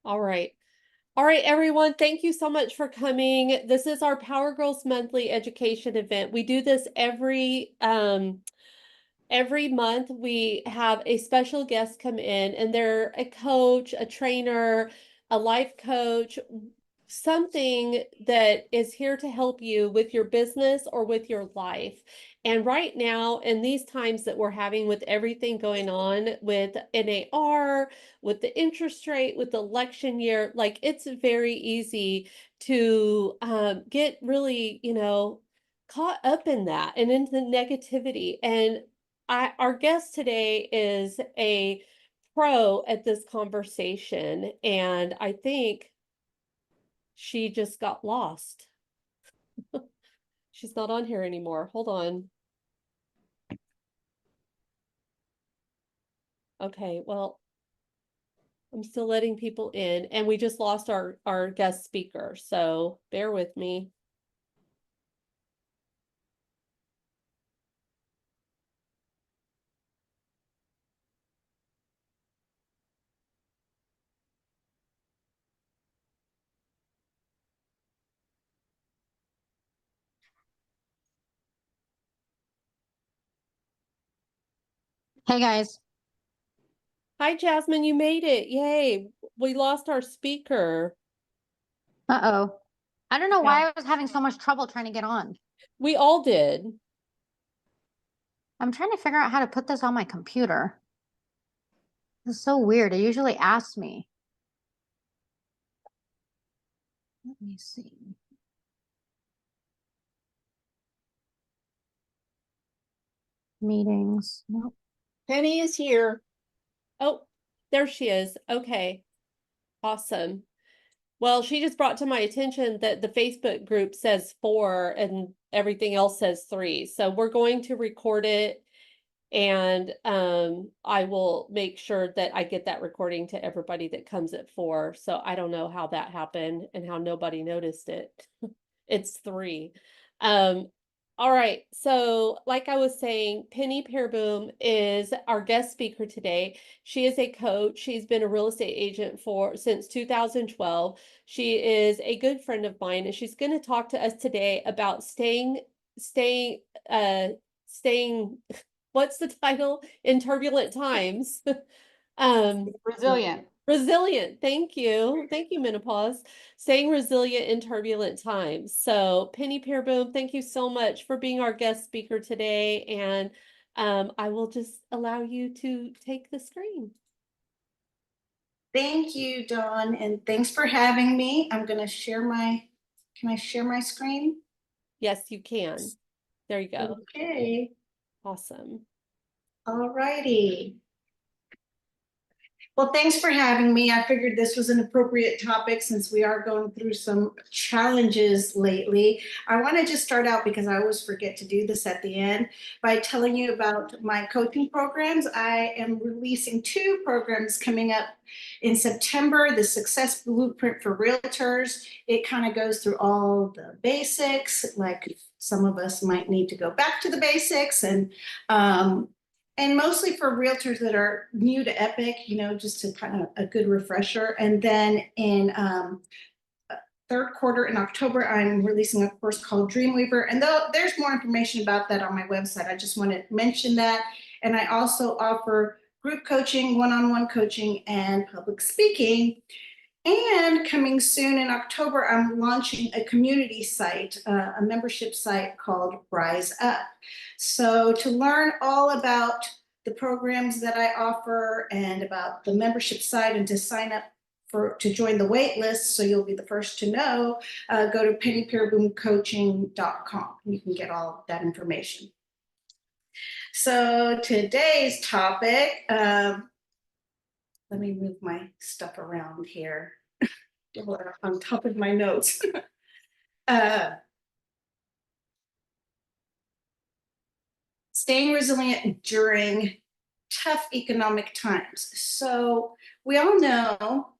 All right. All right, everyone. Thank you so much for coming. This is our Power Girls Monthly Education event. We do this every month. We have a special guest come in, and they're a coach, a trainer, a life coach, something that is here to help you with your business or with your life. And right now, in these times that we're having with everything going on with NAR, with the interest rate, with the election year, like it's very easy to get really, caught up in that and into the negativity. And our guest today is a pro at this conversation, and I think she just got lost. She's not on here anymore. Hold on. Okay, well, I'm still letting people in, and we just lost our guest speaker, so bear with me. Hey guys. Hi, Jasmine, you made it. Yay. We lost our speaker. Uh-oh. I don't know Yeah, why I was having so much trouble trying to get on. we all did. I'm trying to figure out how to put this on my computer. It's so weird. It usually asks me. Let me see. Meetings. Nope. Penny is here. Oh, there she is. Okay, awesome. Well, she just brought to my attention that the Facebook group says 4 and everything else says 3. So we're going to record it, and I will make sure that I get that recording to everybody that comes at 4. So I don't know how that happened and how nobody noticed it. It's 3. Um, all right. So, like I was saying, Penny Pereboom is our guest speaker today. She is a coach. She's been a real estate agent since 2012. She is a good friend of mine, and she's going to talk to us today about staying, uh, staying. What's the title? In turbulent times. Resilient. Resilient. Thank you. Thank you, Menopause. Staying resilient in turbulent times. So, Penny Peerboom, thank you so much for being our guest speaker today. And I will just allow you to take the screen. Thank you, Dawn, and thanks for having me. I'm going to share can I share my screen? Yes, you can. There you go. Okay. Awesome. All righty. Well, thanks for having me. I figured this was an appropriate topic since we are going through some challenges lately. I want to just start out, because I always forget to do this at the end, by telling you about my coaching programs. I am releasing 2 programs coming up in September, the Success Blueprint for Realtors. It kind of goes through all the basics, like some of us might need to go back to the basics, and mostly for realtors that are new to Epic, just to kind of a good refresher. And then in third quarter in October, I'm releasing a course called Dreamweaver. And though there's more information about that on my website, I just want to mention that. And I also offer group coaching, one-on-one coaching, and public speaking. And coming soon in October, I'm launching a community site, a membership site called Rise Up. So to learn all about the programs that I offer and about the membership site, and to sign up to join the wait list so you'll be the first to know, go to pennypereboomcoaching.com. You can get all that information. So today's topic, let me move my stuff around here on top of my notes. Staying resilient during tough economic times. So we all know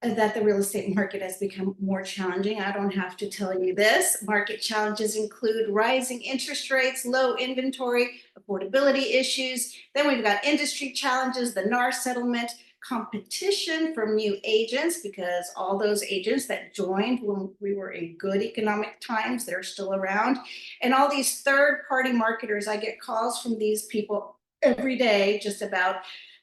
that the real estate market has become more challenging. I don't have to tell you this. Market challenges include rising interest rates, low inventory, affordability issues. Then we've got industry challenges, the NAR settlement, competition from new agents, because all those agents that joined when we were in good economic times, they're still around. And all these third-party marketers, I get calls from these people every day just about,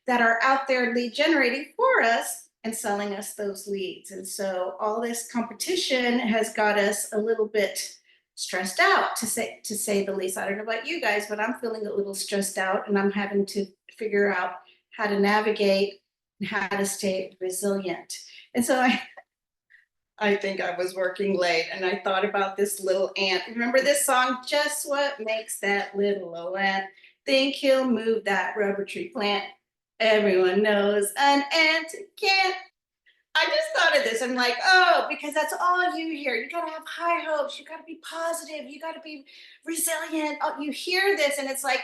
that are out there lead generating for us and selling us those leads. And so all this competition has got us a little bit stressed out, to say the least. I don't know about you guys, but I'm feeling a little stressed out, and I'm having to figure out how to navigate and how to stay resilient. And so I think I was working late, and I thought about this little ant. Remember this song? Just what makes that little old ant think he'll move that rubber tree plant? Everyone knows an ant can't. I just thought of this. I'm like, oh, because that's all you hear. You got to have high hopes. You got to be positive. You got to be resilient. Oh, you hear this, and it's like,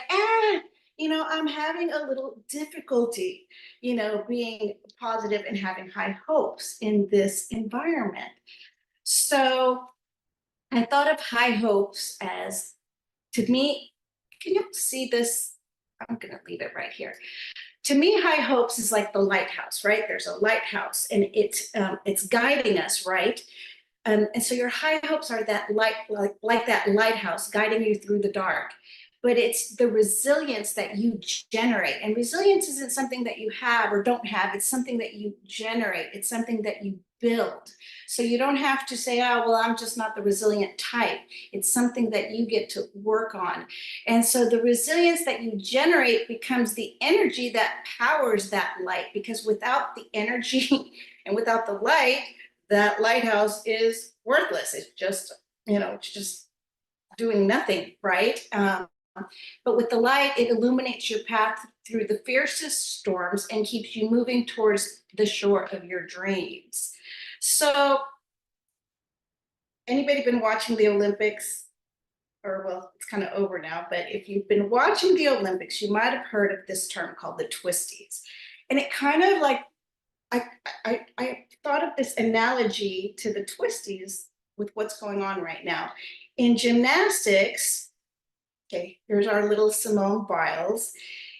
I'm having a little difficulty, being positive and having high hopes in this environment. So I thought of high hopes as, to me, can you see this? I'm going to leave it right here. To me, high hopes is like the lighthouse, right? There's a lighthouse, and it's guiding us, right? And so your high hopes are that light, like that lighthouse guiding you through the dark. But it's the resilience that you generate. And resilience isn't something that you have or don't have. It's something that you generate. It's something that you build. So you don't have to say, oh, well, I'm just not the resilient type. It's something that you get to work on. And so the resilience that you generate becomes the energy that powers that light, because without the energy and without the light, that lighthouse is worthless. It's just, it's just doing nothing, right? But with the light, it illuminates your path through the fiercest storms and keeps you moving towards the shore of your dreams. So, anybody been watching the Olympics? Or, well, it's kind of over now, but if you've been watching the Olympics, you might have heard of this term called the twisties. And it kind of like, I thought of this analogy to the twisties with what's going on right now. In gymnastics, okay, here's our little Simone Biles.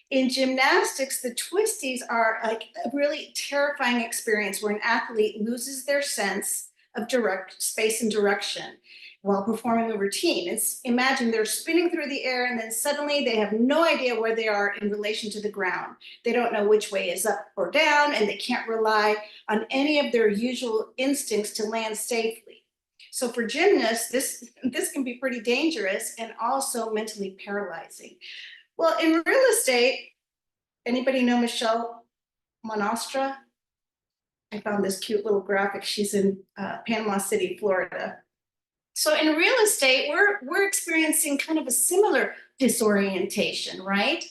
In gymnastics, the twisties are like a really terrifying experience where an athlete loses their sense of direct space and direction while performing a routine. Imagine they're spinning through the air, and then suddenly they have no idea where they are in relation to the ground. They don't know which way is up or down, and they can't rely on any of their usual instincts to land safely. So for gymnasts, this can be pretty dangerous and also mentally paralyzing. Well, in real estate, anybody know Michelle Monostra? I found this cute little graphic. She's in Panama City, Florida. So in real estate, we're experiencing kind of a similar disorientation, right?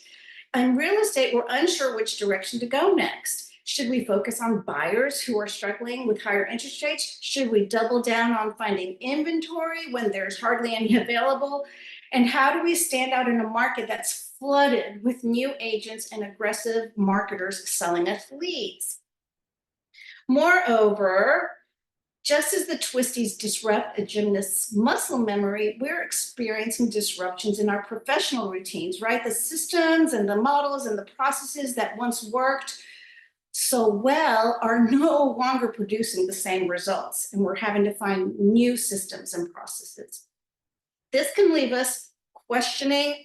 In real estate, we're unsure which direction to go next. Should we focus on buyers who are struggling with higher interest rates? Should we double down on finding inventory when there's hardly any available? And how do we stand out in a market that's flooded with new agents and aggressive marketers selling us leads? Moreover, just as the twisties disrupt a gymnast's muscle memory, we're experiencing disruptions in our professional routines, right? The systems and the models and the processes that once worked so well are no longer producing the same results, and we're having to find new systems and processes. This can leave us questioning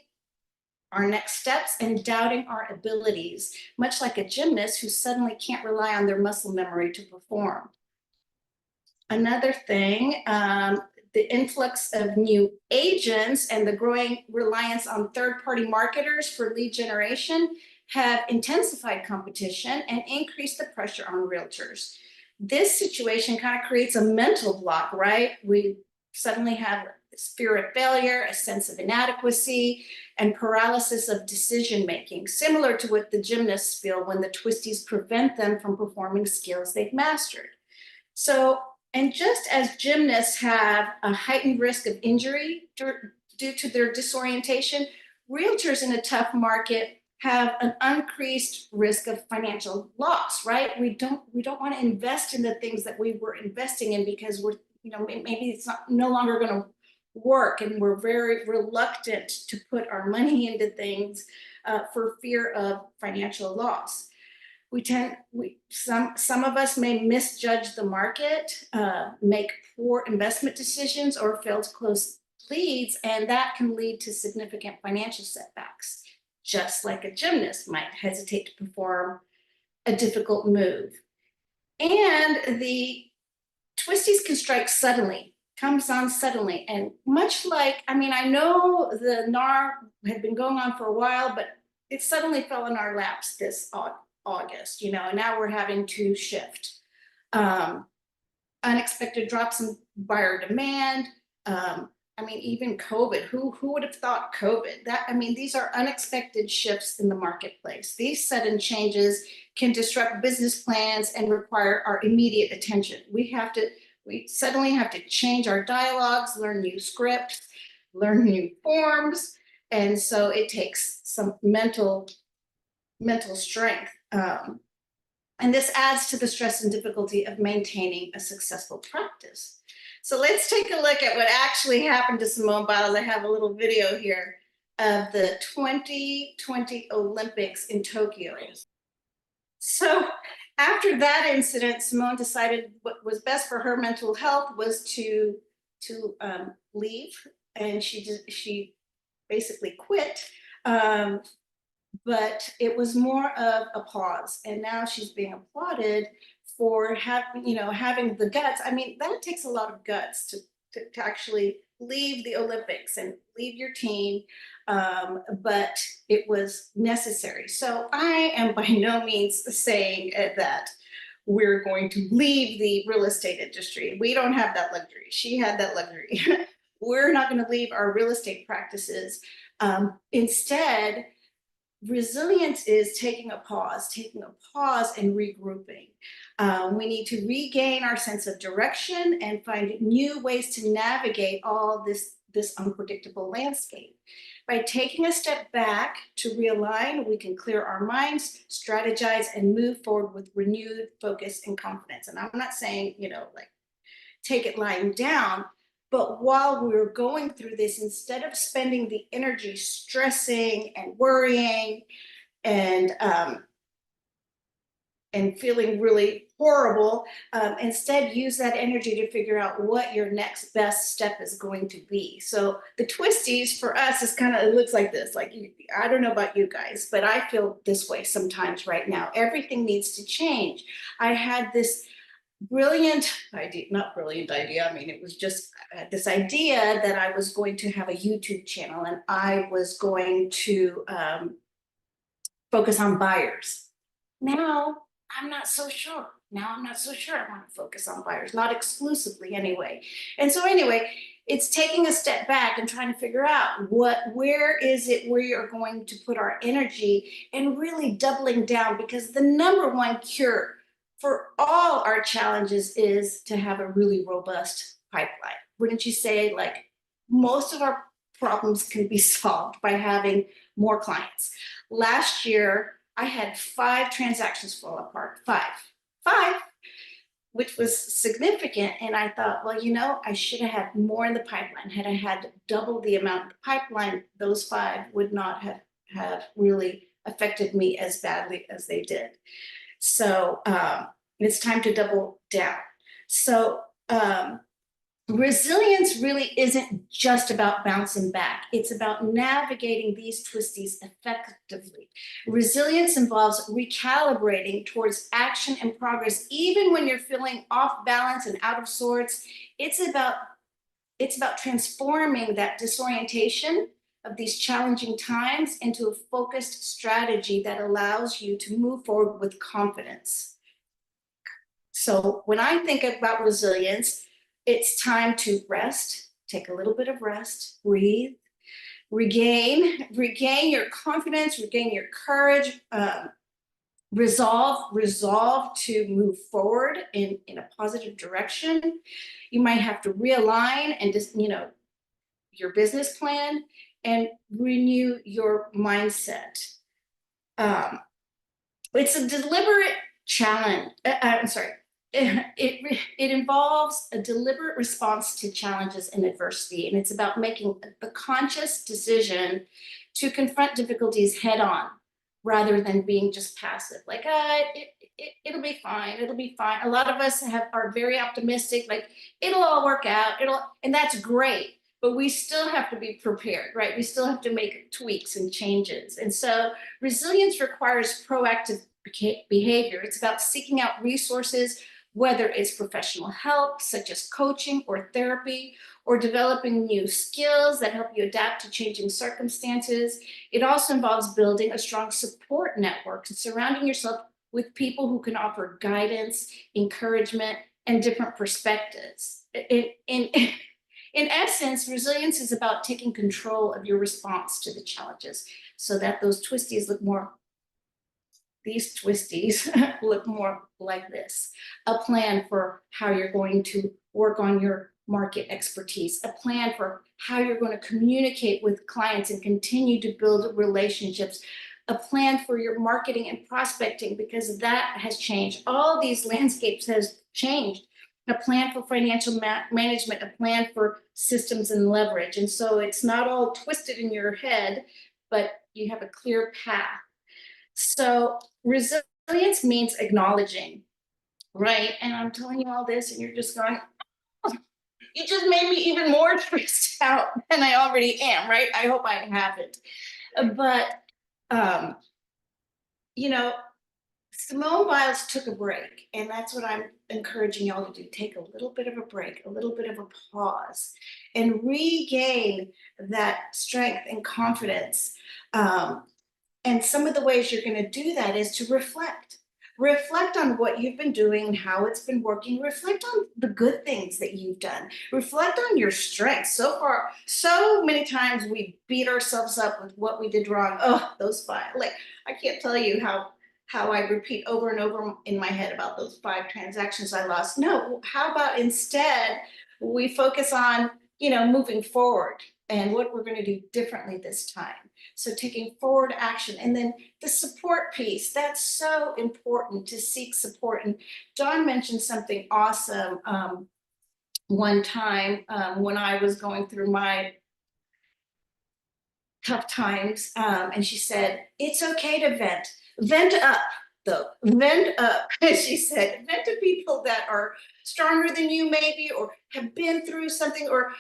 our next steps and doubting our abilities, much like a gymnast who suddenly can't rely on their muscle memory to perform. Another thing, the influx of new agents and the growing reliance on third-party marketers for lead generation have intensified competition and increased the pressure on realtors. This situation kind of creates a mental block, right? We suddenly have this fear of failure, a sense of inadequacy, and paralysis of decision-making, similar to what the gymnasts feel when the twisties prevent them from performing skills they've mastered. So, and just as gymnasts have a heightened risk of injury due to their disorientation, realtors in a tough market have an increased risk of financial loss, right? We don't want to invest in the things that we were investing in because we're, maybe it's no longer going to work, and we're very reluctant to put our money into things for fear of financial loss. Some of us may misjudge the market, make poor investment decisions, or fail to close leads, and that can lead to significant financial setbacks, just like a gymnast might hesitate to perform a difficult move. And the twisties can strike suddenly, comes on suddenly, and much like, I know the NAR had been going on for a while, but it suddenly fell in our laps this August, and now we're having to shift. Unexpected drops in buyer demand. Even COVID. Who would have thought COVID? These are unexpected shifts in the marketplace. These sudden changes can disrupt business plans and require our immediate attention. We suddenly have to change our dialogues, learn new scripts, learn new forms, and so it takes some mental strength. And this adds to the stress and difficulty of maintaining a successful practice. So let's take a look at what actually happened to Simone Biles. I have a little video here of the 2020 Olympics in Tokyo. So after that incident, Simone decided what was best for her mental health was to leave, and she basically quit. But it was more of a pause, and now she's being applauded for having the guts. That takes a lot of guts to actually leave the Olympics and leave your team, but it was necessary. So I am by no means saying that we're going to leave the real estate industry. We don't have that luxury. She had that luxury. We're not going to leave our real estate practices. Instead, resilience is taking a pause and regrouping. We need to regain our sense of direction and find new ways to navigate all this unpredictable landscape. By taking a step back to realign, we can clear our minds, strategize, and move forward with renewed focus and confidence. And I'm not saying, take it lying down, but while we were going through this, instead of spending the energy stressing and worrying and feeling really horrible, instead use that energy to figure out what your next best step is going to be. So the twisties for us is it looks like this. I don't know about you guys, but I feel this way sometimes right now. Everything needs to change. I had this brilliant idea, not brilliant idea. It was just this idea that I was going to have a YouTube channel, and I was going to focus on buyers. Now I'm not so sure. I want to focus on buyers, not exclusively anyway. And so anyway, it's taking a step back and trying to figure out where is it we are going to put our energy, and really doubling down, because the number one cure for all our challenges is to have a really robust pipeline. Wouldn't you say? Most of our problems can be solved by having more clients. Last year, I had 5 transactions fall apart. Five, which was significant. And I thought, I should have had more in the pipeline. Had I had double the amount in the pipeline, those 5 would not have really affected me as badly as they did. So it's time to double down. So resilience really isn't just about bouncing back. It's about navigating these twisties effectively. Resilience involves recalibrating towards action and progress, even when you're feeling off balance and out of sorts. It's about transforming that disorientation of these challenging times into a focused strategy that allows you to move forward with confidence. So when I think about resilience, it's time to rest, take a little bit of rest, breathe, regain your confidence, regain your courage, resolve to move forward in a positive direction. You might have to realign and just, your business plan, and renew your mindset. It's a deliberate challenge. I'm sorry. It involves a deliberate response to challenges and adversity, and it's about making the conscious decision to confront difficulties head on, rather than being just passive. Like, it'll be fine. It'll be fine. A lot of us are very optimistic. Like, it'll all work out. And that's great. But we still have to be prepared, right? We still have to make tweaks and changes. And so resilience requires proactive behavior. It's about seeking out resources, whether it's professional help, such as coaching or therapy, or developing new skills that help you adapt to changing circumstances. It also involves building a strong support network and surrounding yourself with people who can offer guidance, encouragement, and different perspectives. In essence, resilience is about taking control of your response to the challenges so that those twisties look more, these twisties look more like this. A plan for how you're going to work on your market expertise, a plan for how you're going to communicate with clients and continue to build relationships, a plan for your marketing and prospecting, because that has changed. All these landscapes has changed. A plan for financial management, a plan for systems and leverage. And so it's not all twisted in your head, but you have a clear path. So resilience means acknowledging, right? And I'm telling you all this, and you're just going, oh, you just made me even more stressed out than I already am, right? I hope I haven't. But, you know, Simone Biles took a break, and that's what I'm encouraging y'all to do. Take a little bit of a break, a little bit of a pause, and regain that strength and confidence. And some of the ways you're going to do that is to reflect. Reflect on what you've been doing and how it's been working. Reflect on the good things that you've done. Reflect on your strengths. So far, so many times we beat ourselves up with what we did wrong. Oh, those 5. Like, I can't tell you how I repeat over and over in my head about those 5 transactions I lost. No, how about instead we focus on, moving forward and what we're going to do differently this time. So taking forward action. And then the support piece, that's so important, to seek support. And Dawn mentioned something awesome one time when I was going through my tough times. And she said, it's okay to vent up though, vent up. She said, vent to people that are stronger than you maybe, or have been through something, or,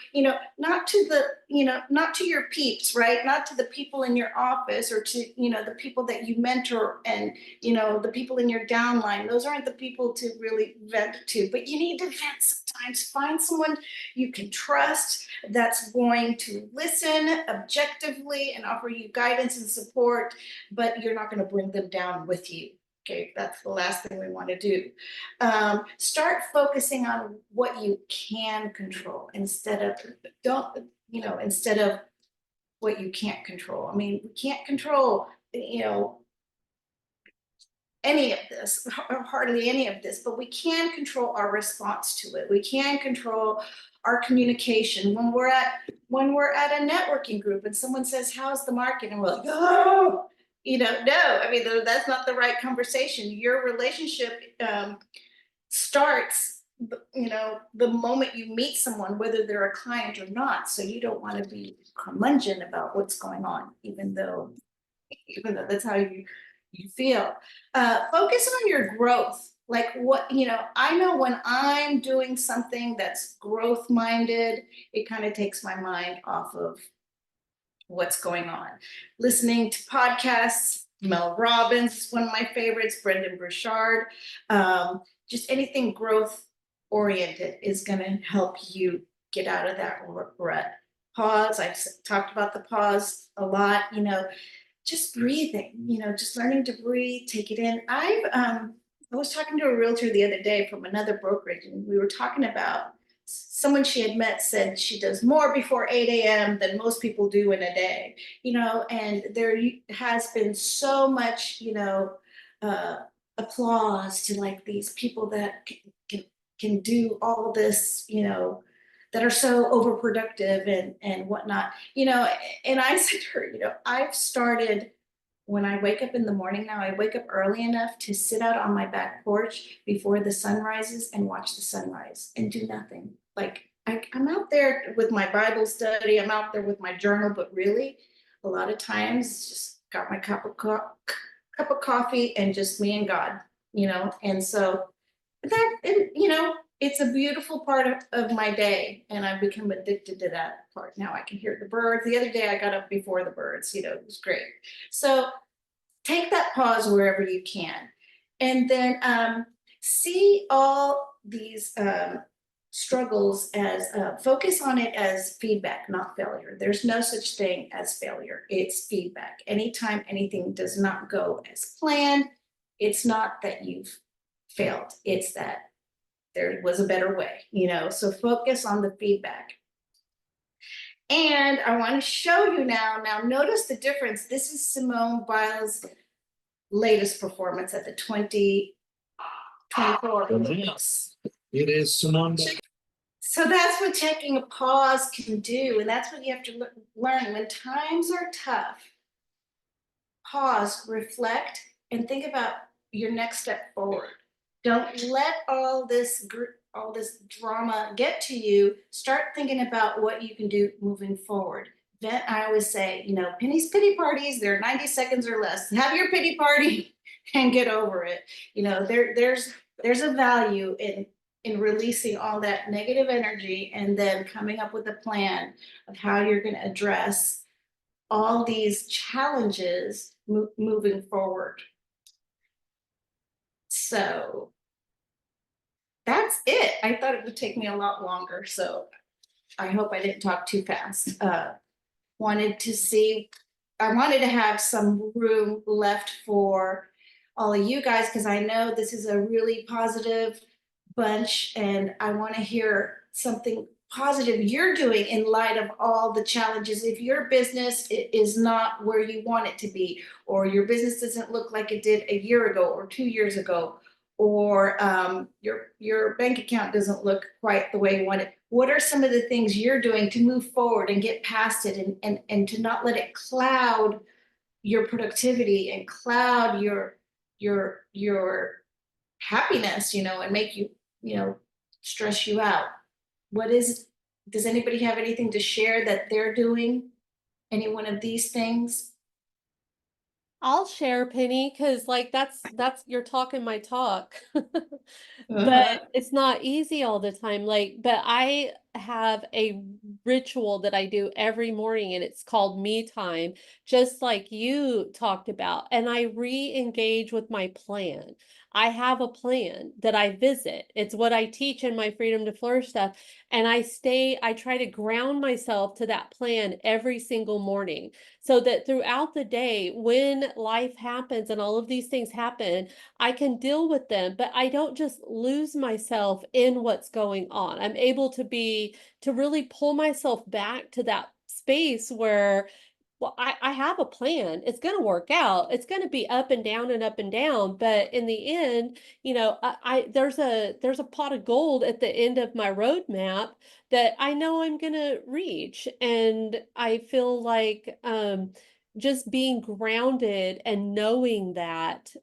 not to your peeps, right? Not to the people in your office, or to, the people that you mentor, and, the people in your downline. Those aren't the people to really vent to, but you need to vent sometimes. Find someone you can trust that's going to listen objectively and offer you guidance and support, but you're not going to bring them down with you. Okay, that's the last thing we want to do. Start focusing on what you can control instead of what you can't control. I mean, we can't control, any of this, hardly any of this, but we can control our response to it. We can control our communication. When we're at a networking group and someone says, how's the market? And we're like, oh, no, I mean, that's not the right conversation. Your relationship starts, the moment you meet someone, whether they're a client or not. So you don't want to be curmudgeon about what's going on, even though that's how you feel. Focus on your growth. Like, what, I know when I'm doing something that's growth minded, it kind of takes my mind off of what's going on. Listening to podcasts, Mel Robbins, one of my favorites, Brendan Burchard, just anything growth oriented is going to help you get out of that rut. Pause. I've talked about the pause a lot, just breathing, just learning to breathe, take it in. I was talking to a realtor the other day from another brokerage, and we were talking about someone she had met said she does more before 8 a.m. than most people do in a day, and there has been so much, applause to like these people that can do all this, that are so overproductive and whatnot, and I said to her, I've started when I wake up in the morning now, I wake up early enough to sit out on my back porch before the sun rises and watch the sunrise and do nothing. Like I'm out there with my Bible study, I'm out there with my journal, but really a lot of times it's just got my cup of coffee and just me and God, you know, and so that, and, you know, it's a beautiful part of my day, and I've become addicted to that part. Now I can hear the birds. The other day I got up before the birds, you know, it was great. So take that pause wherever you can. And then see all these struggles as focus on it as feedback, not failure. There's no such thing as failure. It's feedback. Anytime anything does not go as planned, it's not that you've failed. It's that there was a better way, you know, so focus on the feedback. And I want to show you now, notice the difference. This is Simone Biles' latest performance at the 2024 Olympics. It is Simone. So that's what taking a pause can do. And that's what you have to learn. When times are tough, pause, reflect, and think about your next step forward. Don't let all this drama get to you. Start thinking about what you can do moving forward. Then I always say, you know, Penny's pity parties, they're 90 seconds or less. Have your pity party and get over it. You know, there's a value in releasing all that negative energy and then coming up with a plan of how you're going to address all these challenges moving forward. So that's it. I thought it would take me a lot longer, so I hope I didn't talk too fast. I wanted to have some room left for all of you guys, because I know this is a really positive bunch, and I want to hear something positive you're doing in light of all the challenges. If your business is not where you want it to be, or your business doesn't look like it did a year ago or 2 years ago, or your bank account doesn't look quite the way you want it, what are some of the things you're doing to move forward and get past it, and to not let it cloud your productivity and cloud your happiness, you know, and make you, you know, stress you out? Does anybody have anything to share that they're doing? Any one of these things? I'll share, Penny, because like that's you're talking my talk. Uh-huh. But it's not easy all the time. Like, but I have a ritual that I do every morning, and it's called me time, just like you talked about. And I re-engage with my plan. I have a plan that I visit. It's what I teach in my Freedom to Flourish stuff. And I try to ground myself to that plan every single morning, so that throughout the day, when life happens and all of these things happen, I can deal with them, but I don't just lose myself in what's going on. I'm able to really pull myself back to that space where, well, I have a plan. It's going to work out. It's going to be up and down and up and down. But in the end, you know, there's a pot of gold at the end of my roadmap that I know I'm going to reach. And I feel like just being grounded and knowing that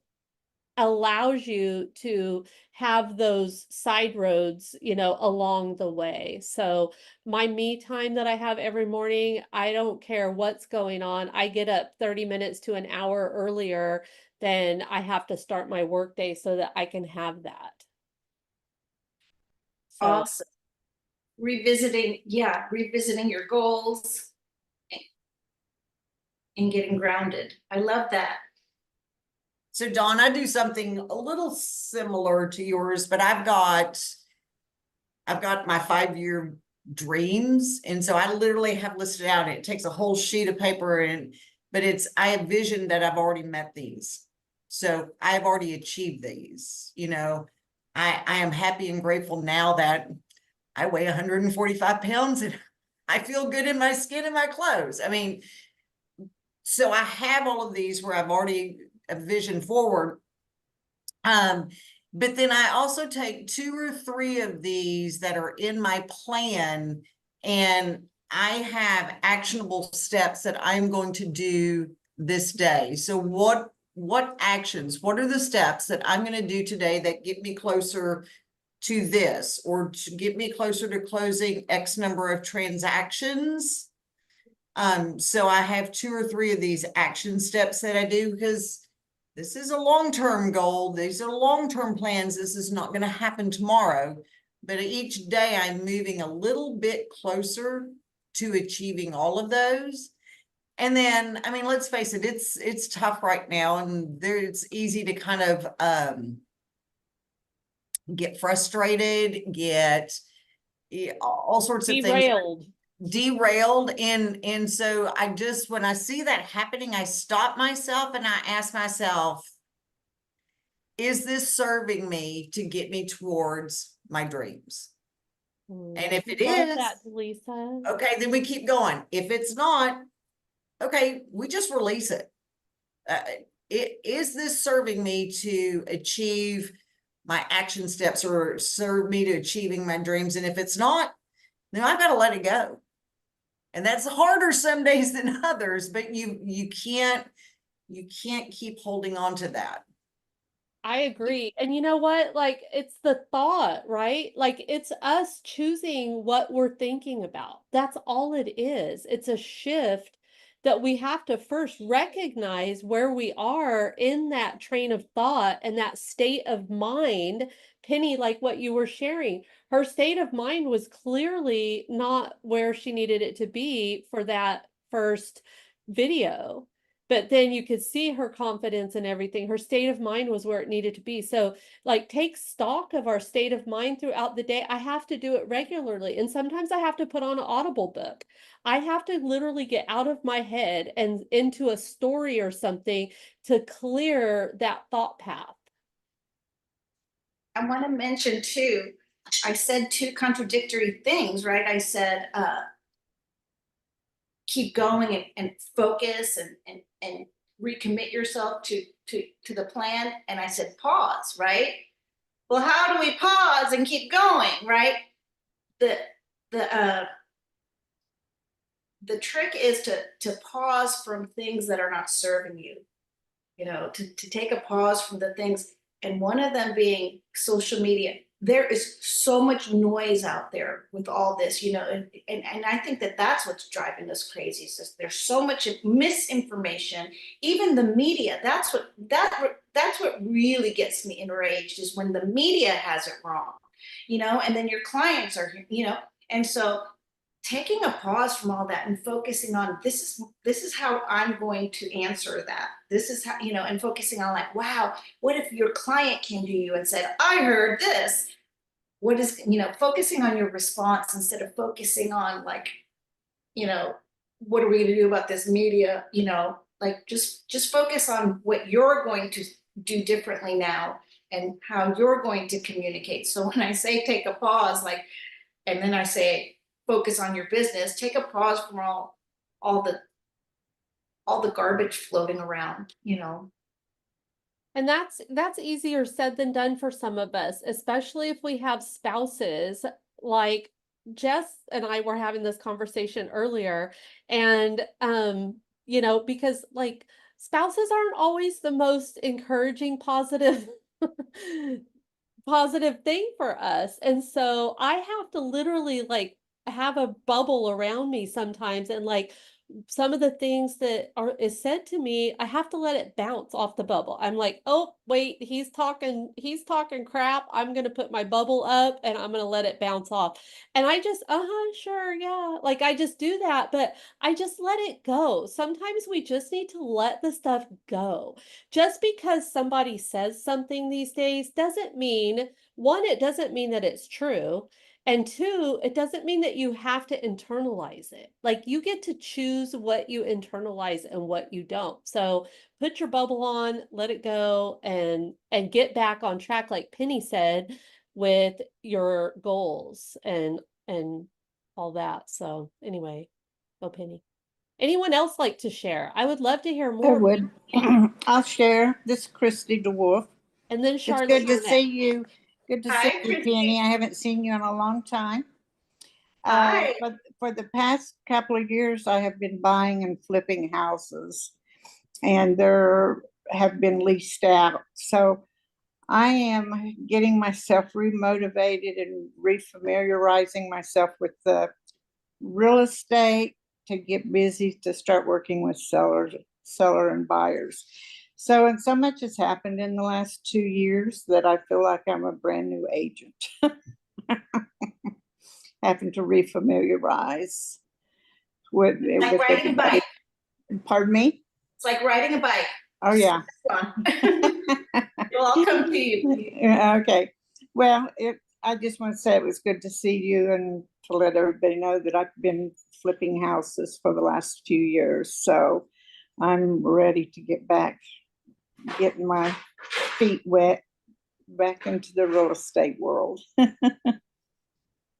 allows you to have those side roads, you know, along the way. So my me time that I have every morning, I don't care what's going on. I get up 30 minutes to an hour earlier than I have to start my workday so that I can have that. So Awesome. Revisiting your goals and getting grounded. I love that. So Dawn, I do something a little similar to yours, but I've got my 5-year dreams. And so I literally have listed out, it takes a whole sheet of paper, but I have vision that I've already met these. So I have already achieved these, you know. I am happy and grateful now that I weigh 145 pounds and I feel good in my skin and my clothes. I mean, so I have all of these where I've already a vision forward. But then I also take 2 or 3 of these that are in my plan, and I have actionable steps that I'm going to do this day. So what actions, what are the steps that I'm going to do today that get me closer to this, or to get me closer to closing X number of transactions? So I have 2 or 3 of these action steps that I do, because this is a long-term goal. These are long-term plans. This is not going to happen tomorrow, but each day I'm moving a little bit closer to achieving all of those. And then, I mean, let's face it, it's tough right now, and it's easy to kind of get frustrated, get all sorts of things derailed. And so I just, when I see that happening, I stop myself and I ask myself, is this serving me to get me towards my dreams? And if it Love is, that, Lisa. okay, then we keep going. If it's not, okay, we just release it. Is this serving me to achieve my action steps, or serve me to achieving my dreams? And if it's not, then I've got to let it go. And that's harder some days than others, but you can't keep holding on to that. I agree. And you know what? Like, it's the thought, right? Like, it's us choosing what we're thinking about. That's all it is. It's a shift that we have to first recognize where we are in that train of thought and that state of mind. Penny, like what you were sharing, her state of mind was clearly not where she needed it to be for that first video. But then you could see her confidence and everything. Her state of mind was where it needed to be. So, like, take stock of our state of mind throughout the day. I have to do it regularly. And sometimes I have to put on an Audible book. I have to literally get out of my head and into a story or something to clear that thought path. I want to mention too, I said 2 contradictory things, right? I said, keep going and focus and recommit yourself to the plan. And I said, pause, right? Well, how do we pause and keep going, right? The trick is to pause from things that are not serving you, to take a pause from the things, and one of them being social media. There is so much noise out there with all this, and I think that that's what's driving us crazy. Is there's so much misinformation, even the media. That's what really gets me enraged, is when the media has it wrong, and then your clients are, and so taking a pause from all that and focusing on this is how I'm going to answer that. This is how, and focusing on, like, wow, what if your client came to you and said, I heard this? What is, focusing on your response instead of focusing on, like, what are we going to do about this media? Like, just focus on what you're going to do differently now and how you're going to communicate. So when I say take a pause, like, and then I say, focus on your business, take a pause from all the garbage floating around, And that's easier said than done for some of us, especially if we have spouses. Like Jess and I were having this conversation earlier, and because like spouses aren't always the most encouraging, positive positive thing for us. And so I have to literally like have a bubble around me sometimes, and like some of the things that is said to me, I have to let it bounce off the bubble. I'm like, oh wait, he's talking crap. I'm gonna put my bubble up and I'm gonna let it bounce off. And I just, sure, yeah. Like I just do that, but I just let it go. Sometimes we just need to let the stuff go. Just because somebody says something these days doesn't mean, one, it doesn't mean that it's true. And 2, it doesn't mean that you have to internalize it. Like you get to choose what you internalize and what you don't. So put your bubble on, let it go, and get back on track, like Penny said, with your goals and all that. So anyway, go Penny. Anyone else like to share? I would love to hear I more. would. I'll share. This is Christy DeWolf. And then It's Charlotte. good to Burnett. see you. Good to Hi, see you, Christy. Penny. I haven't seen you in a long time. Hi. But for the past couple of years, I have been buying and flipping houses. and there have been leased out. So I am getting myself remotivated and refamiliarizing myself with the real estate to get busy to start working with seller and buyers. So, and so much has happened in the last 2 years that I feel like I'm a brand new agent. Having to refamiliarize with, Like with riding a everybody. bike. Pardon me? It's like riding a bike. Oh, yeah. It'll all come to you. Yeah, okay. Well, I just want to say it was good to see you and to let everybody know that I've been flipping houses for the last few years. So I'm ready to get back, getting my feet wet back into the real estate world.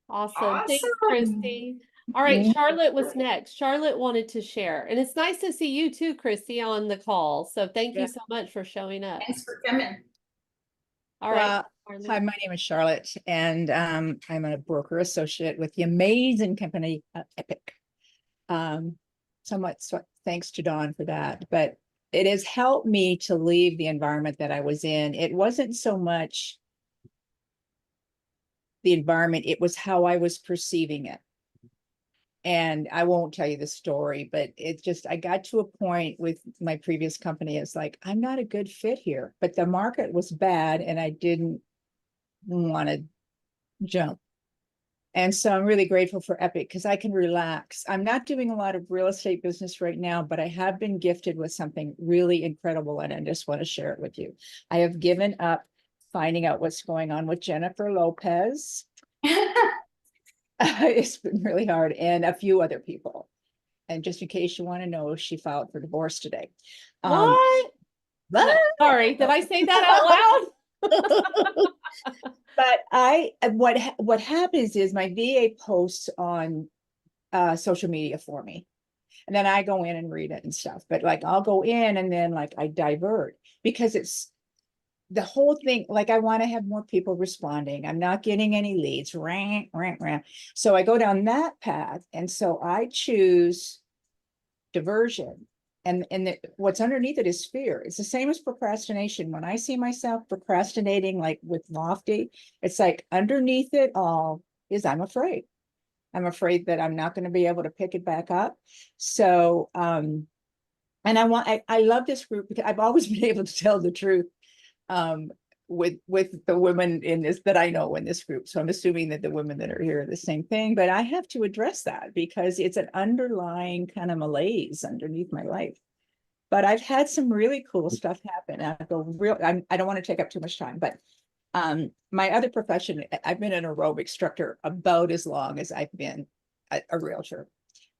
Awesome. Thanks, Awesome. Christy. All right, Mhm. Charlotte was next. Charlotte wanted to share, and it's nice to see you too, Christy, on the call. So thank you Yeah. so much for showing up. Thanks for coming. All right. Well, Charlotte. hi, my name is Charlotte, and I'm a broker associate with the amazing company Epic. Thanks to Dawn for that, but it has helped me to leave the environment that I was in. It wasn't so much the environment, it was how I was perceiving it. And I won't tell you the story, but I got to a point with my previous company. It's like, I'm not a good fit here, but the market was bad and I didn't want to jump. And so I'm really grateful for Epic because I can relax. I'm not doing a lot of real estate business right now, but I have been gifted with something really incredible and I just want to share it with you. I have given up finding out what's going on with Jennifer Lopez. It's been really hard, and a few other people. And just in case you want to know, she filed for divorce today. What? But, No, sorry, did I say that out loud? but what happens is my VA posts on social media for me. And then I go in and read it and stuff. But like I'll go in and then like I divert because it's the whole thing. Like I want to have more people responding. I'm not getting any leads. Rant, rant, rant. So I go down that path. And so I choose diversion. And what's underneath it is fear. It's the same as procrastination. When I see myself procrastinating, like with Lofty, it's like underneath it all is I'm afraid. I'm afraid that I'm not going to be able to pick it back up. So, and I love this group because I've always been able to tell the truth with the women in this that I know in this group. So I'm assuming that the women that are here are the same thing, but I have to address that because it's an underlying kind of malaise underneath my life. But I've had some really cool stuff happen. I don't want to take up too much time, but my other profession, I've been an aerobic instructor about as long as I've been a realtor.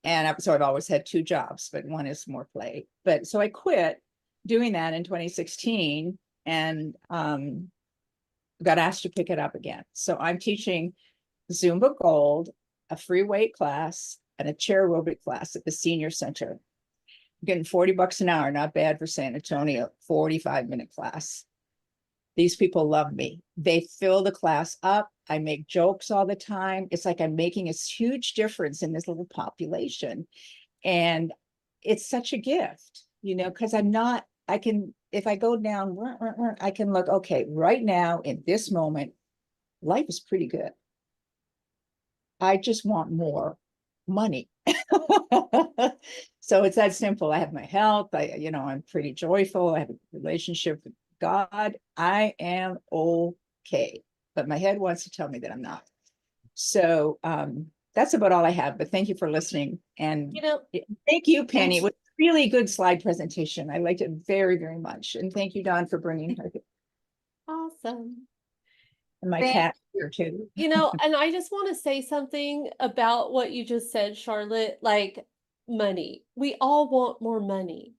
And so I've always had two jobs, but one is more play. But so I quit doing that in 2016 and got asked to pick it up again. So I'm teaching Zumba Gold, a free weight class, and a chair aerobic class at the senior center. I'm getting $40 an hour, not bad for San Antonio, 45-minute class. These people love me. They fill the class up. I make jokes all the time. It's like I'm making a huge difference in this little population. And it's such a gift, because if I go down, I can look, okay, right now in this moment, life is pretty good. I just want more money. So it's that simple. I have my health. I'm pretty joyful. I have a relationship with God. I am okay, but my head wants to tell me that I'm not. So that's about all I have, but thank you for listening. And thank you, Penny. It was a really good slide presentation. I liked it very, very much. And thank you, Dawn, for bringing her. Awesome. And my cat here too. And I just want to say something about what you just said, Charlotte, like money. We all want more money.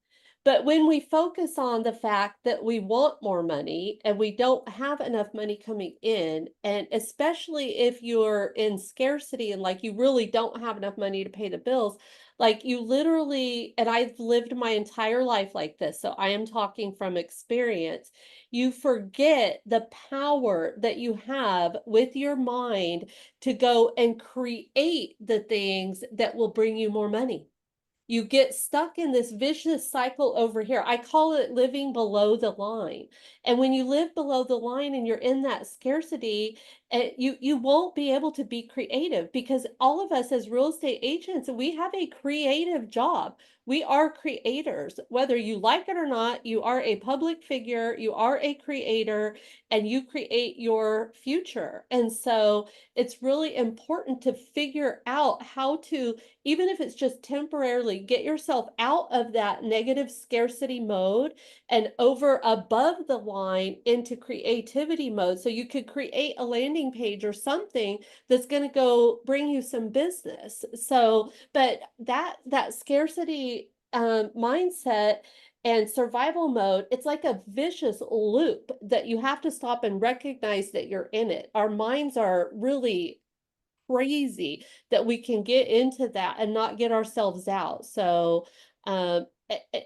But when we focus on the fact that we want more money and we don't have enough money coming in, and especially if you're in scarcity and like you really don't have enough money to pay the bills, like you literally, and I've lived my entire life like this, so I am talking from experience, you forget the power that you have with your mind to go and create the things that will bring you more money. you get stuck in this vicious cycle over here. I call it living below the line. And when you live below the line and you're in that scarcity, you won't be able to be creative, because all of us as real estate agents, we have a creative job. We are creators. Whether you like it or not, you are a public figure, you are a creator, and you create your future. And so it's really important to figure out how to, even if it's just temporarily, get yourself out of that negative scarcity mode and over above the line into creativity mode. So you could create a landing page or something that's going to go bring you some business. So, but that scarcity mindset and survival mode, it's like a vicious loop that you have to stop and recognize that you're in it. Our minds are really crazy that we can get into that and not get ourselves out. So, and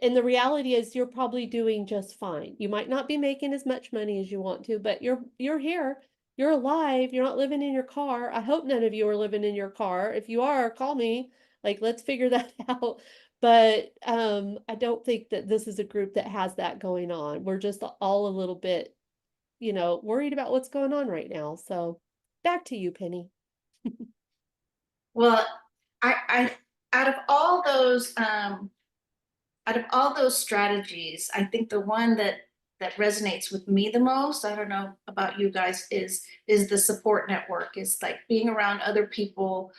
the reality is you're probably doing just fine. You might not be making as much money as you want to, but you're here. You're alive. You're not living in your car. I hope none of you are living in your car. If you are, call me. Like, let's figure that out. But I don't think that this is a group that has that going on. We're just all a little bit, worried about what's going on right now. So back to you, Penny. Well, I out of all those strategies, I think the one that resonates with me the most, I don't know about you guys, is the support network. Is like being around other people.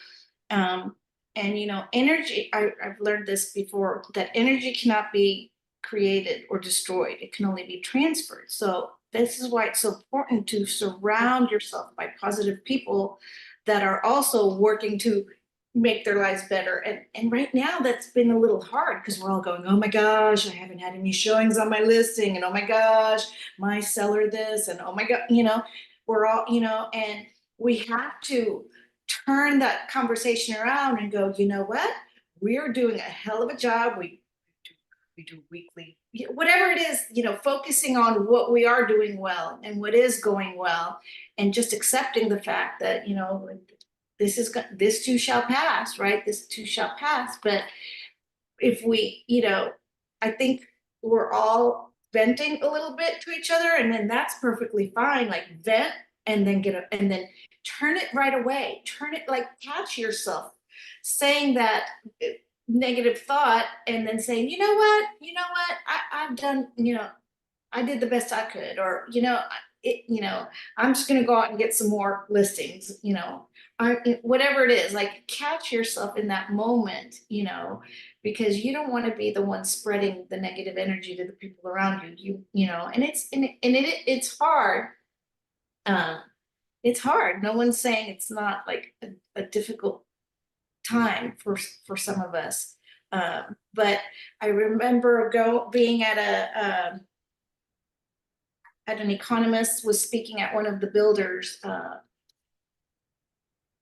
And energy, I've learned this before, that energy cannot be created or destroyed. It can only be transferred. So this is why it's so important to surround yourself by positive people that are also working to make their lives better. And right now that's been a little hard because we're all going, oh my gosh, I haven't had any showings on my listing, and oh my gosh, my seller this, and oh my God, we're all, and we have to turn that conversation around and go, you know what? We're doing a hell of a job. We do weekly, whatever it is, focusing on what we are doing well and what is going well, and just accepting the fact that, this too shall pass, right? This too shall pass. But if we, I think we're all venting a little bit to each other, and then that's perfectly fine. Like, vent and then and then turn it right away. Turn it, like, catch yourself saying that negative thought and then saying, you know what, I've done, I did the best I could, or, I'm just going to go out and get some more listings, whatever it is, like, catch yourself in that moment, because you don't want to be the one spreading the negative energy to the people around you, and it's hard. It's hard. No one's saying it's not, like, a difficult time for some of us. But I remember being at an economist was speaking at one of the builders,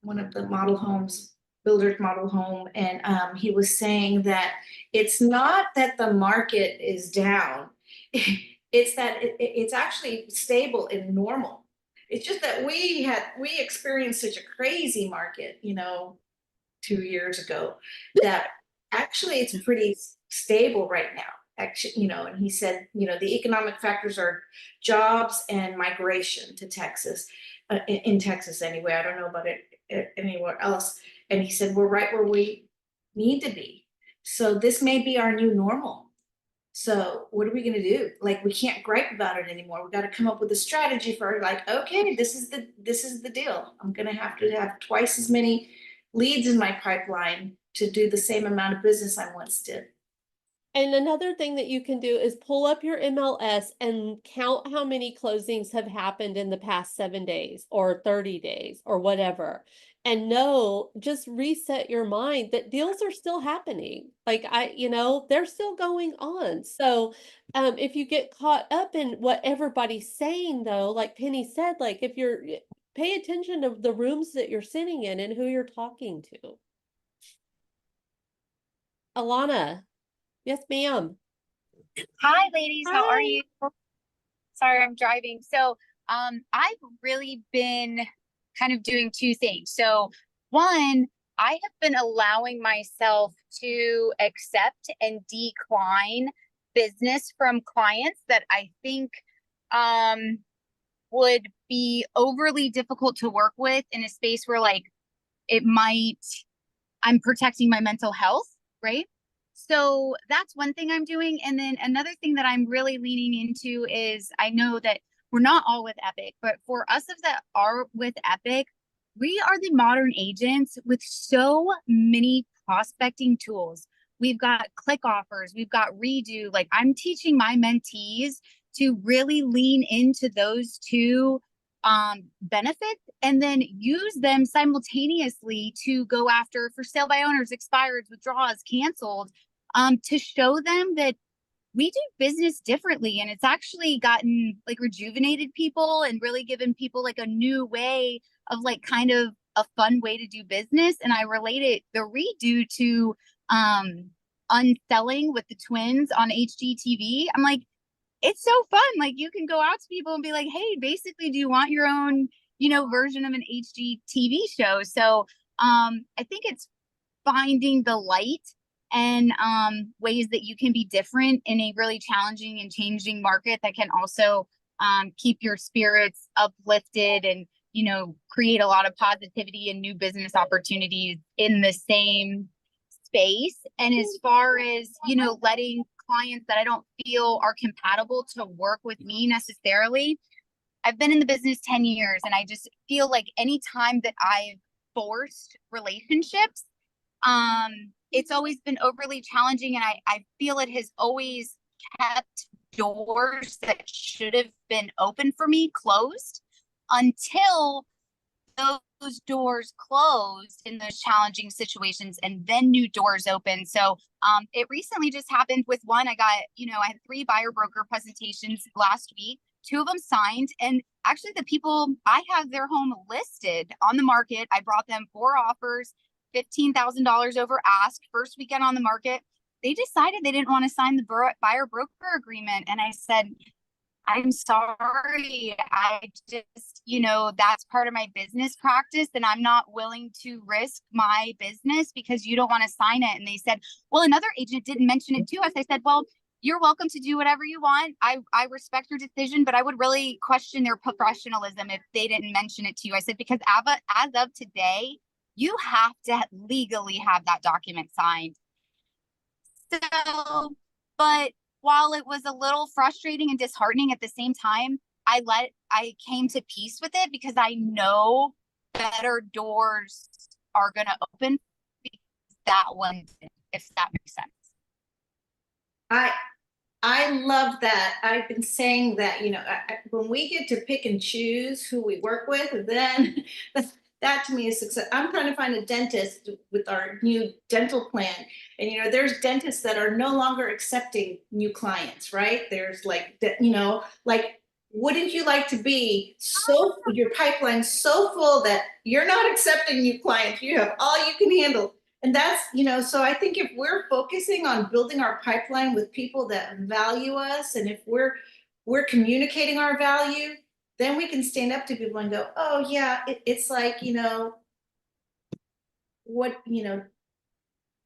one of the model homes, builder's model home, and he was saying that it's not that the market is down, it's that it's actually stable and normal. It's just that we experienced such a crazy market, 2 years ago, that actually it's pretty stable right now. Actually, and he said, the economic factors are jobs and migration to Texas, in Texas anyway. I don't know about it anywhere else. And he said, we're right where we need to be. So this may be our new normal. So what are we going to do? Like, we can't gripe about it anymore. We got to come up with a strategy for, like, okay, this is the deal. I'm going to have twice as many leads in my pipeline to do the same amount of business I once did. And another thing that you can do is pull up your MLS and count how many closings have happened in the past 7 days or 30 days or whatever. And just reset your mind that deals are still happening. Like, they're still going on. So if you get caught up in what everybody's saying, though, like Penny said, like, pay attention to the rooms that you're sitting in and who you're talking to. Alana. Yes, ma'am. Hi, ladies. How are Hi. you? Sorry, I'm driving. So, I've really been kind of doing two things. So, one, I have been allowing myself to accept and decline business from clients that I think would be overly difficult to work with in a space where like I'm protecting my mental health, right? So that's one thing I'm doing. And then another thing that I'm really leaning into is I know that we're not all with Epic, but for us that are with Epic, we are the modern agents with so many prospecting tools. We've got click offers, we've got redo. Like I'm teaching my mentees to really lean into those two benefits and then use them simultaneously to go after for sale by owners, expireds, withdrawals, canceled, to show them that we do business differently. And it's actually gotten like rejuvenated people and really given people like a new way of like kind of a fun way to do business. And I relate it, the redo to unselling with the twins on HGTV. I'm like, it's so fun. Like you can go out to people and be like, hey, basically, do you want your own, version of an HGTV show? So I think it's finding the light and ways that you can be different in a really challenging and changing market that can also keep your spirits uplifted and, create a lot of positivity and new business opportunities in the same space. And as far as, letting clients that I don't feel are compatible to work with me necessarily, I've been in the business 10 years and I just feel like anytime that I've forced relationships, it's always been overly challenging. And I feel it has always kept doors that should have been open for me closed until those doors closed in those challenging situations and then new doors open. So it recently just happened with one. I had 3 buyer broker presentations last week. 2 of them signed, and actually the people, I have their home listed on the market. I brought them 4 offers, $15,000 over ask, first weekend on the market. They decided they didn't want to sign the buyer broker agreement. And I said, I'm sorry. I just, that's part of my business practice and I'm not willing to risk my business because you don't want to sign it. And they said, well, another agent didn't mention it to us. I said, well, you're welcome to do whatever you want. I respect your decision, but I would really question their professionalism if they didn't mention it to you. I said, because as of today, you have to legally have that document signed. So, but while it was a little frustrating and disheartening at the same time, I came to peace with it because I know better doors are going to open because that one, if that makes sense. I love that. I've been saying that, when we get to pick and choose who we work with, then that to me is success. I'm trying to find a dentist with our new dental plan. And, there's dentists that are no longer accepting new clients, right? There's like, like, wouldn't you like to be your pipeline so full that you're not accepting new clients? You have all you can handle. And that's, so I think if we're focusing on building our pipeline with people that value us, and if we're communicating our value, then we can stand up to people and go, oh yeah, it's like, what,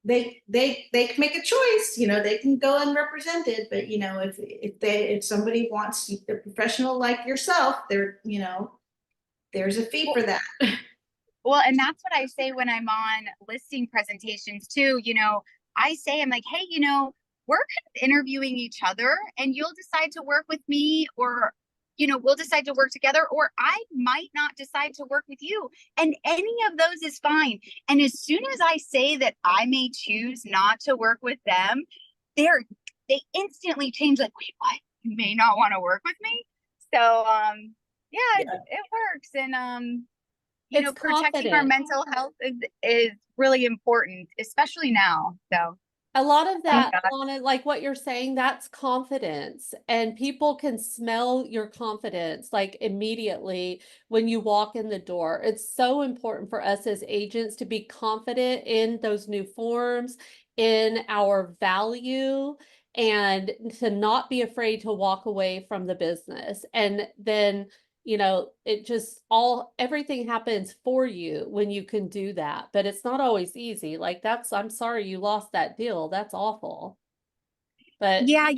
they can make a choice, they can go unrepresented, but if somebody wants a professional like yourself, there's a fee for that. Well, and that's what I say when I'm on listing presentations too. I say, I'm like, hey, we're kind of interviewing each other and you'll decide to work with me or, we'll decide to work together, or I might not decide to work with you. And any of those is fine. And as soon as I say that I may choose not to work with them, they instantly change like, wait, what? You may not want to work with me? So, yeah. It works. And, protecting our mental health is really important, especially now. So a lot of that, Lana, like what you're saying, that's confidence, and people can smell your confidence like immediately when you walk in the door. It's so important for us as agents to be confident in those new forms, in our value, and to not be afraid to walk away from the business. And then you know, it just everything happens for you when you can do that, but it's not always easy. Like I'm sorry you lost that deal. That's awful. But Yeah,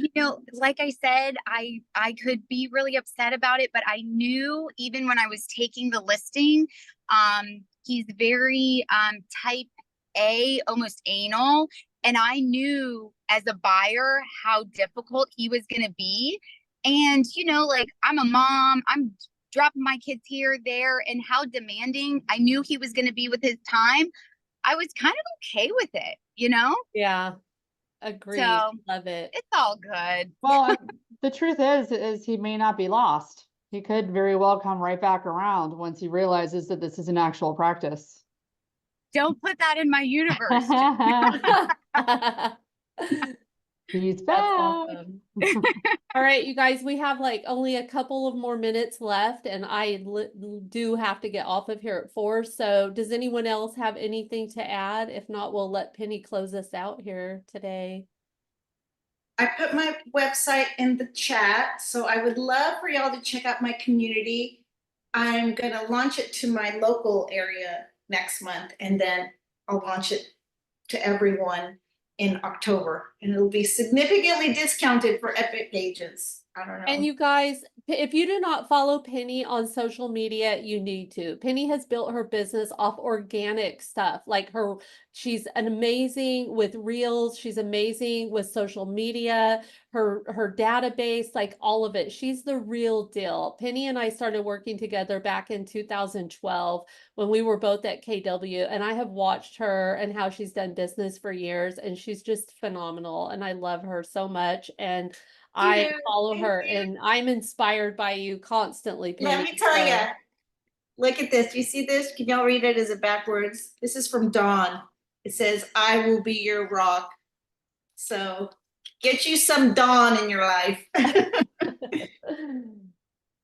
like I said, I could be really upset about it, but I knew even when I was taking the listing, he's very type A, almost anal, and I knew as a buyer how difficult he was going to be. And like I'm a mom, I'm dropping my kids here, there, and how demanding I knew he was going to be with his time. I was kind of okay with it. yeah, agreed. So Love it. it's all good. Well, the truth is he may not be lost. He could very well come right back around once he realizes that this is an actual practice. Don't put that in my universe. He's That's back. awesome. All right, you guys, we have like only a couple of more minutes left, and I do have to get off of here at 4. So does anyone else have anything to add? If not, we'll let Penny close us out here today. I put my website in the chat, so I would love for y'all to check out my community. I'm gonna launch it to my local area next month, and then I'll launch it to everyone in October, and it'll be significantly discounted for Epic agents. I don't know. And you guys, if you do not follow Penny on social media, you need to. Penny has built her business off organic stuff. She's amazing with reels. She's amazing with social media, her database, like all of it. She's the real deal. Penny and I started working together back in 2012 when we were both at KW, and I have watched her and how she's done business for years, and she's just phenomenal. And I love her so much. And I follow Thank her, you. and I'm inspired by you constantly, Penny. Let me tell so- you. Look at this. You see this? Can y'all read it? Is it backwards? This is from Dawn. It says, "I will be your rock." So get you some Dawn in your life.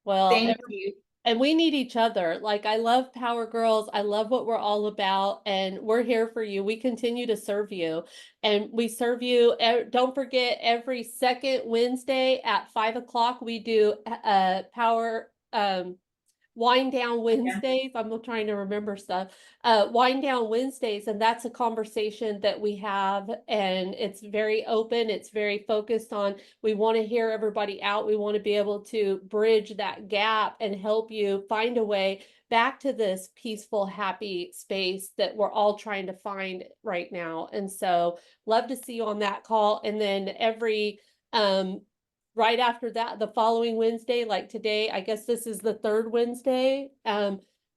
Well, Thank you. and we need each other. Like, I love Power Girls. I love what we're all about, and we're here for you. We continue to serve you, and we serve you. Don't forget, every second Wednesday at 5 o'clock, we do Power Wind Down Wednesdays. I'm trying to remember stuff. Wind Down Wednesdays, and that's a conversation that we have, and it's very open. It's very focused on, we want to hear everybody out. We want to be able to bridge that gap and help you find a way back to this peaceful, happy space that we're all trying to find right now. And so love to see you on that call. And then right after that, the following Wednesday, like today, I guess this is the third Wednesday,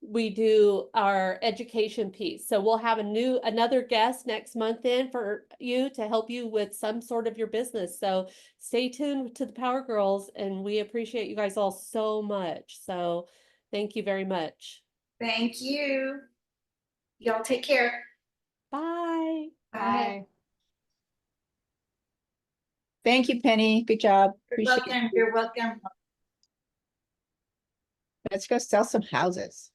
we do our education piece. So we'll have another guest next month in for you to help you with some sort of your business. So stay tuned to the Power Girls, and we appreciate you guys all so much. So thank you very much. Thank you. Y'all take care. Bye. Bye. Thank you, Penny. Good job. You're Appreciate welcome. it. You're welcome. Let's go sell some houses.